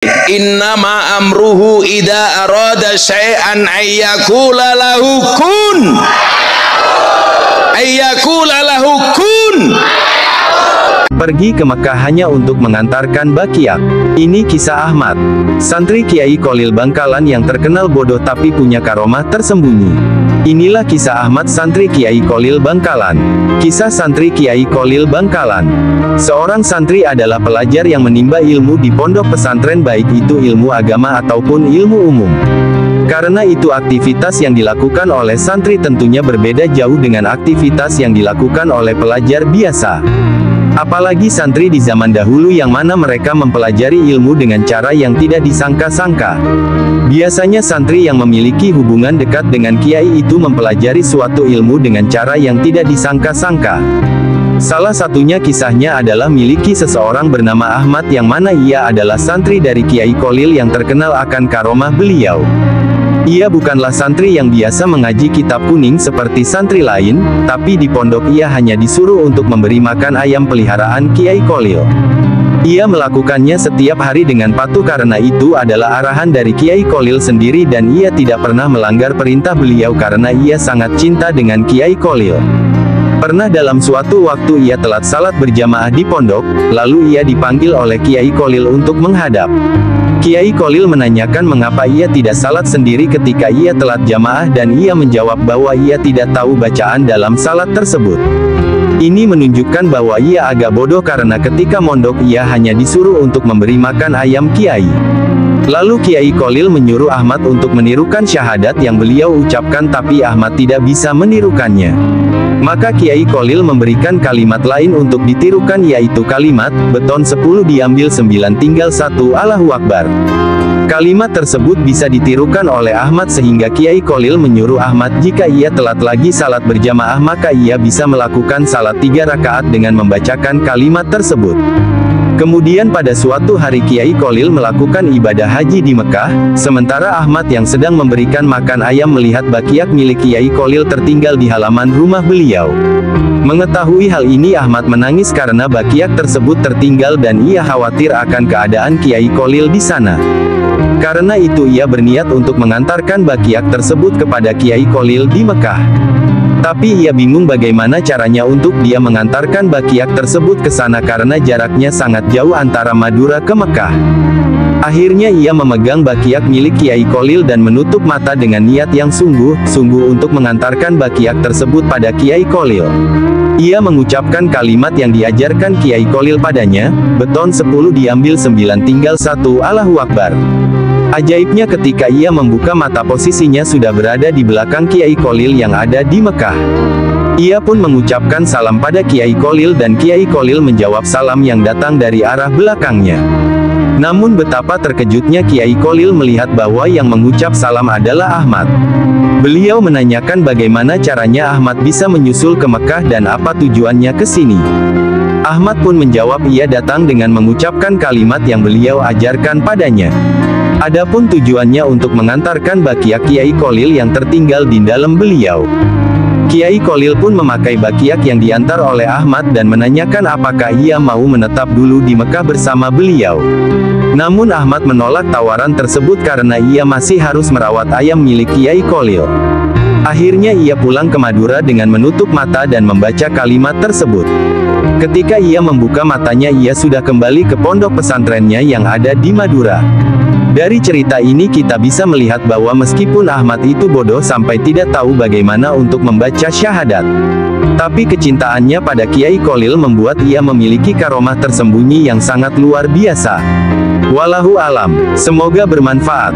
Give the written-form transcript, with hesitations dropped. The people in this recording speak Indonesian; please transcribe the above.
Innama amruhu idza arada syai'an ayyakula lahu kun. Ayyakula lahu kun. Pergi ke Mekah hanya untuk mengantarkan Baqiyak. Ini kisah Ahmad, santri Kiai Kholil Bangkalan yang terkenal bodoh tapi punya karomah tersembunyi. Inilah kisah Ahmad, santri Kiai Kholil Bangkalan. Kisah santri Kiai Kholil Bangkalan. Seorang santri adalah pelajar yang menimba ilmu di pondok pesantren, baik itu ilmu agama ataupun ilmu umum. Karena itu aktivitas yang dilakukan oleh santri tentunya berbeda jauh dengan aktivitas yang dilakukan oleh pelajar biasa. Apalagi santri di zaman dahulu yang mana mereka mempelajari ilmu dengan cara yang tidak disangka-sangka. Biasanya santri yang memiliki hubungan dekat dengan kiai itu mempelajari suatu ilmu dengan cara yang tidak disangka-sangka. Salah satunya kisahnya adalah miliki seseorang bernama Ahmad yang mana ia adalah santri dari Kiai Kholil yang terkenal akan karomah beliau. Ia bukanlah santri yang biasa mengaji kitab kuning seperti santri lain, tapi di pondok ia hanya disuruh untuk memberi makan ayam peliharaan Kiai Kholil. Ia melakukannya setiap hari dengan patuh karena itu adalah arahan dari Kiai Kholil sendiri dan ia tidak pernah melanggar perintah beliau karena ia sangat cinta dengan Kiai Kholil. Pernah dalam suatu waktu ia telat salat berjamaah di pondok, lalu ia dipanggil oleh Kiai Kholil untuk menghadap. Kiai Kholil menanyakan mengapa ia tidak salat sendiri ketika ia telat jamaah dan ia menjawab bahwa ia tidak tahu bacaan dalam salat tersebut. Ini menunjukkan bahwa ia agak bodoh karena ketika mondok ia hanya disuruh untuk memberi makan ayam Kiai. Lalu Kiai Kholil menyuruh Ahmad untuk menirukan syahadat yang beliau ucapkan tapi Ahmad tidak bisa menirukannya. Maka Kiai Kholil memberikan kalimat lain untuk ditirukan yaitu kalimat, beton 10 diambil 9 tinggal 1 Allahu Akbar. Kalimat tersebut bisa ditirukan oleh Ahmad sehingga Kiai Kholil menyuruh Ahmad jika ia telat lagi salat berjamaah maka ia bisa melakukan salat 3 rakaat dengan membacakan kalimat tersebut. Kemudian pada suatu hari Kiai Kholil melakukan ibadah haji di Mekah, sementara Ahmad yang sedang memberikan makan ayam melihat Baqiyak milik Kiai Kholil tertinggal di halaman rumah beliau. Mengetahui hal ini Ahmad menangis karena Baqiyak tersebut tertinggal dan ia khawatir akan keadaan Kiai Kholil di sana. Karena itu ia berniat untuk mengantarkan Baqiyak tersebut kepada Kiai Kholil di Mekah. Tapi ia bingung bagaimana caranya untuk dia mengantarkan Baqiyak tersebut ke sana karena jaraknya sangat jauh antara Madura ke Mekah. Akhirnya ia memegang Baqiyak milik Kiai Kholil dan menutup mata dengan niat yang sungguh-sungguh untuk mengantarkan Baqiyak tersebut pada Kiai Kholil. Ia mengucapkan kalimat yang diajarkan Kiai Kholil padanya, beton 10 diambil 9 tinggal 1 Allahu Akbar. Ajaibnya ketika ia membuka mata posisinya sudah berada di belakang Kiai Kholil yang ada di Mekah. Ia pun mengucapkan salam pada Kiai Kholil dan Kiai Kholil menjawab salam yang datang dari arah belakangnya. Namun betapa terkejutnya Kiai Kholil melihat bahwa yang mengucap salam adalah Ahmad. Beliau menanyakan bagaimana caranya Ahmad bisa menyusul ke Mekah dan apa tujuannya ke sini. Ahmad pun menjawab ia datang dengan mengucapkan kalimat yang beliau ajarkan padanya. Adapun tujuannya untuk mengantarkan Baqiyak Kiai Kholil yang tertinggal di dalam beliau. Kiai Kholil pun memakai Baqiyak yang diantar oleh Ahmad dan menanyakan apakah ia mau menetap dulu di Mekah bersama beliau. Namun Ahmad menolak tawaran tersebut karena ia masih harus merawat ayam milik Kiai Kholil. Akhirnya ia pulang ke Madura dengan menutup mata dan membaca kalimat tersebut. Ketika ia membuka matanya ia sudah kembali ke pondok pesantrennya yang ada di Madura. Dari cerita ini kita bisa melihat bahwa meskipun Ahmad itu bodoh sampai tidak tahu bagaimana untuk membaca syahadat, tapi kecintaannya pada Kiai Kholil membuat ia memiliki karomah tersembunyi yang sangat luar biasa. Wallahu alam, semoga bermanfaat.